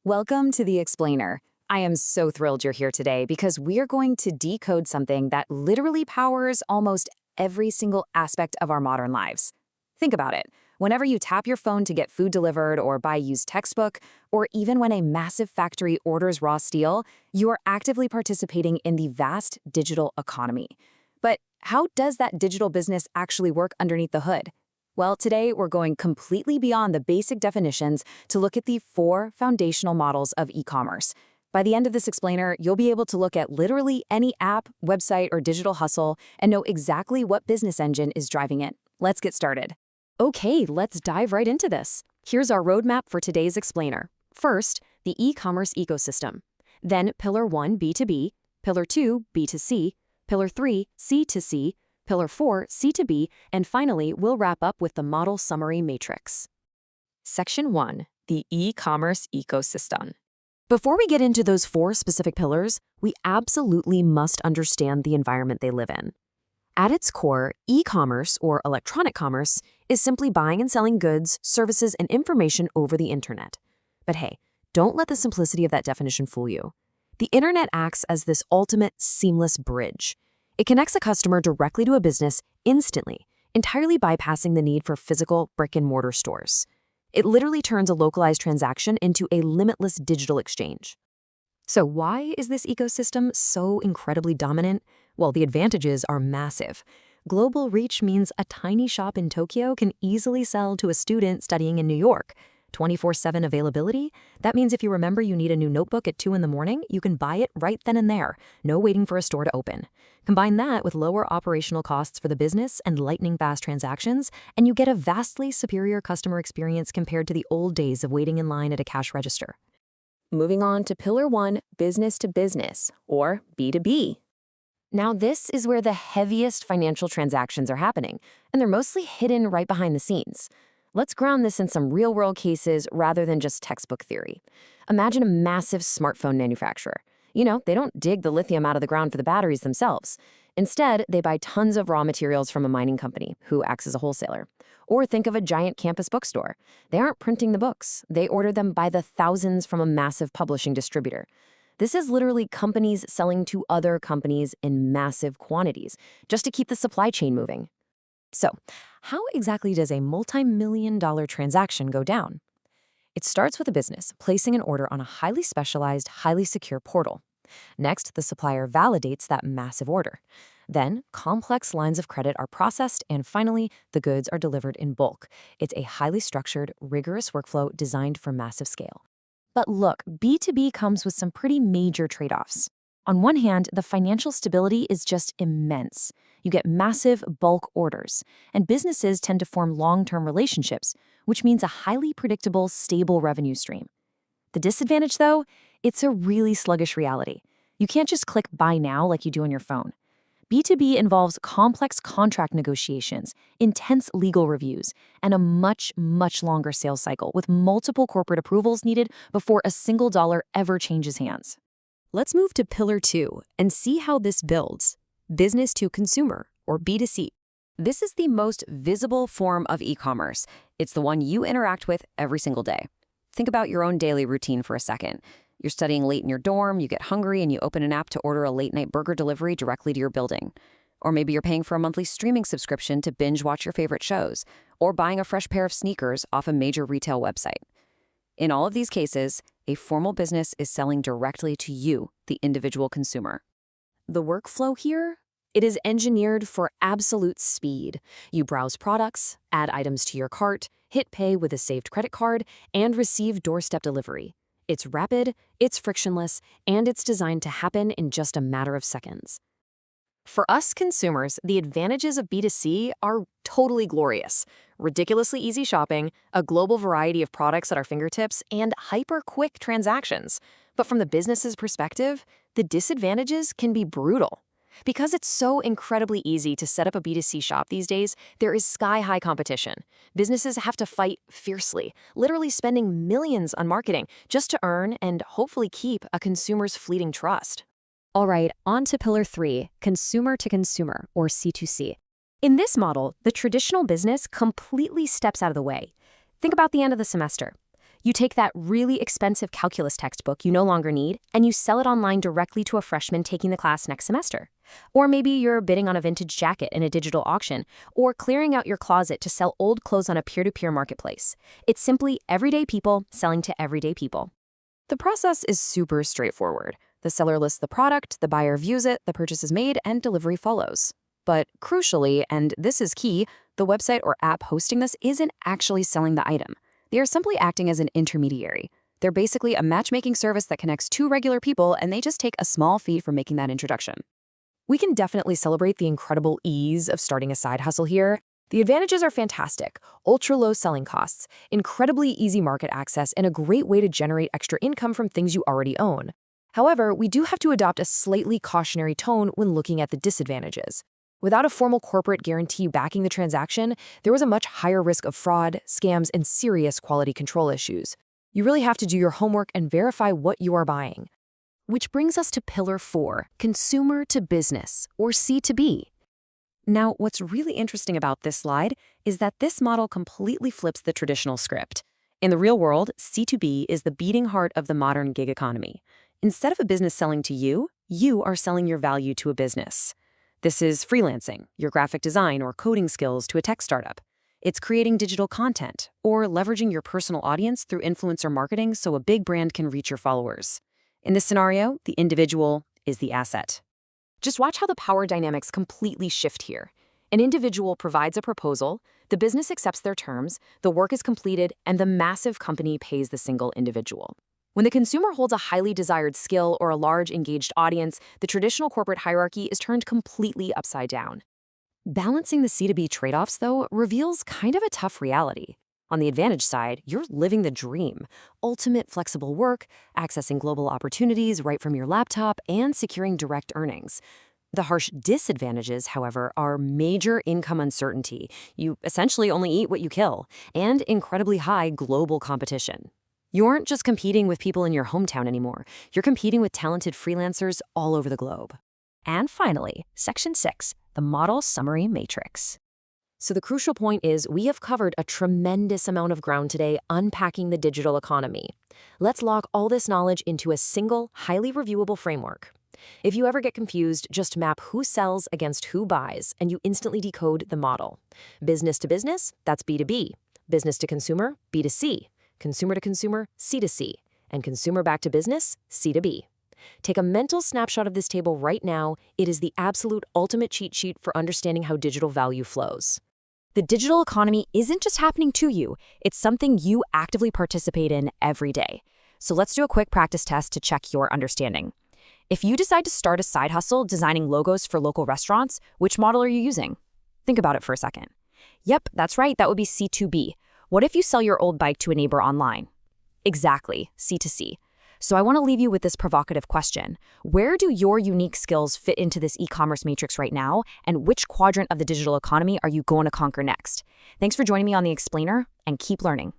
Welcome to The Explainer. I am so thrilled you're here today because we're going to decode something that literally powers almost every single aspect of our modern lives. Think about it. Whenever you tap your phone to get food delivered or buy a used textbook, or even when a massive factory orders raw steel, you are actively participating in the vast digital economy. But how does that digital business actually work underneath the hood? Well, today we're going completely beyond the basic definitions to look at the 4 foundational models of e-commerce. By the end of this explainer, you'll be able to look at literally any app, website, or digital hustle and know exactly what business engine is driving it. Let's get started. Okay, let's dive right into this. Here's our roadmap for today's explainer. First, the e-commerce ecosystem. Then Pillar 1, B2B, Pillar 2, B2C, Pillar 3, C2C, Pillar 4, C2B, and finally, we'll wrap up with the model summary matrix. Section 1, the e-commerce ecosystem. Before we get into those 4 specific pillars, we absolutely must understand the environment they live in. At its core, e-commerce, or electronic commerce, is simply buying and selling goods, services, and information over the internet. But hey, don't let the simplicity of that definition fool you. The internet acts as this ultimate seamless bridge. It connects a customer directly to a business instantly, entirely bypassing the need for physical brick-and-mortar stores. It literally turns a localized transaction into a limitless digital exchange. So why is this ecosystem so incredibly dominant? Well, the advantages are massive. Global reach means a tiny shop in Tokyo can easily sell to a student studying in New York. 24/7 availability? That means if you remember you need a new notebook at 2 in the morning, you can buy it right then and there, no waiting for a store to open. Combine that with lower operational costs for the business and lightning-fast transactions, and you get a vastly superior customer experience compared to the old days of waiting in line at a cash register. Moving on to Pillar 1, business to business, or B2B. Now, this is where the heaviest financial transactions are happening, and they're mostly hidden right behind the scenes. Let's ground this in some real-world cases rather than just textbook theory. Imagine a massive smartphone manufacturer. They don't dig the lithium out of the ground for the batteries themselves. Instead, they buy tons of raw materials from a mining company, who acts as a wholesaler. Or think of a giant campus bookstore. They aren't printing the books. They order them by the thousands from a massive publishing distributor. This is literally companies selling to other companies in massive quantities, just to keep the supply chain moving. So, how exactly does a multi-million-dollar transaction go down? It starts with a business placing an order on a highly specialized, highly secure portal. Next, the supplier validates that massive order. Then, complex lines of credit are processed, and finally, the goods are delivered in bulk. It's a highly structured, rigorous workflow designed for massive scale. But look, B2B comes with some pretty major trade-offs. On one hand, the financial stability is just immense. You get massive bulk orders, and businesses tend to form long-term relationships, which means a highly predictable, stable revenue stream. The disadvantage, though, it's a really sluggish reality. You can't just click buy now like you do on your phone. B2B involves complex contract negotiations, intense legal reviews, and a much, much longer sales cycle with multiple corporate approvals needed before a single dollar ever changes hands. Let's move to Pillar 2 and see how this builds. Business to consumer, or B2C. This is the most visible form of e-commerce. It's the one you interact with every single day. Think about your own daily routine for a second. You're studying late in your dorm, you get hungry, and you open an app to order a late-night burger delivery directly to your building. Or maybe you're paying for a monthly streaming subscription to binge watch your favorite shows, or buying a fresh pair of sneakers off a major retail website. In all of these cases, a formal business is selling directly to you, the individual consumer. The workflow here? It is engineered for absolute speed. You browse products, add items to your cart, hit pay with a saved credit card, and receive doorstep delivery. It's rapid, it's frictionless, and it's designed to happen in just a matter of seconds. For us consumers, the advantages of B2C are totally glorious. Ridiculously easy shopping, a global variety of products at our fingertips, and hyper-quick transactions. But from the business's perspective, the disadvantages can be brutal. Because it's so incredibly easy to set up a B2C shop these days, there is sky-high competition. Businesses have to fight fiercely, literally spending millions on marketing just to earn and hopefully keep a consumer's fleeting trust. All right, on to Pillar 3, consumer to consumer, or C2C. In this model, the traditional business completely steps out of the way. Think about the end of the semester. You take that really expensive calculus textbook you no longer need, and you sell it online directly to a freshman taking the class next semester. Or maybe you're bidding on a vintage jacket in a digital auction, or clearing out your closet to sell old clothes on a peer-to-peer marketplace. It's simply everyday people selling to everyday people. The process is super straightforward. The seller lists the product, the buyer views it, the purchase is made, and delivery follows. But crucially, and this is key, the website or app hosting this isn't actually selling the item. They are simply acting as an intermediary. They're basically a matchmaking service that connects two regular people, and they just take a small fee for making that introduction. We can definitely celebrate the incredible ease of starting a side hustle here. The advantages are fantastic: ultra-low selling costs, incredibly easy market access, and a great way to generate extra income from things you already own. However, we do have to adopt a slightly cautionary tone when looking at the disadvantages. Without a formal corporate guarantee backing the transaction, there was a much higher risk of fraud, scams, and serious quality control issues. You really have to do your homework and verify what you are buying. Which brings us to Pillar 4, Consumer to Business, or C2B. Now, what's really interesting about this slide is that this model completely flips the traditional script. In the real world, C2B is the beating heart of the modern gig economy. Instead of a business selling to you, you are selling your value to a business. This is freelancing, your graphic design or coding skills to a tech startup. It's creating digital content or leveraging your personal audience through influencer marketing so a big brand can reach your followers. In this scenario, the individual is the asset. Just watch how the power dynamics completely shift here. An individual provides a proposal, the business accepts their terms, the work is completed, and the massive company pays the single individual. When the consumer holds a highly desired skill or a large engaged audience, the traditional corporate hierarchy is turned completely upside down. Balancing the C2B trade-offs, though, reveals kind of a tough reality. On the advantage side, you're living the dream: ultimate flexible work, accessing global opportunities right from your laptop, and securing direct earnings. The harsh disadvantages, however, are major income uncertainty. You essentially only eat what you kill, and incredibly high global competition. You aren't just competing with people in your hometown anymore. You're competing with talented freelancers all over the globe. And finally, Section 6, the Model Summary Matrix. So the crucial point is we have covered a tremendous amount of ground today unpacking the digital economy. Let's lock all this knowledge into a single, highly reviewable framework. If you ever get confused, just map who sells against who buys, and you instantly decode the model. Business to business, that's B2B. Business to consumer, B2C. Consumer to consumer, C2C. And consumer back to business, C2B. Take a mental snapshot of this table right now. It is the absolute ultimate cheat sheet for understanding how digital value flows. The digital economy isn't just happening to you, it's something you actively participate in every day. So let's do a quick practice test to check your understanding. If you decide to start a side hustle designing logos for local restaurants, which model are you using? Think about it for a second. Yep, that's right, that would be C2B. What if you sell your old bike to a neighbor online? Exactly, C2C. So I want to leave you with this provocative question. Where do your unique skills fit into this e-commerce matrix right now, and which quadrant of the digital economy are you going to conquer next? Thanks for joining me on The Explainer, and keep learning.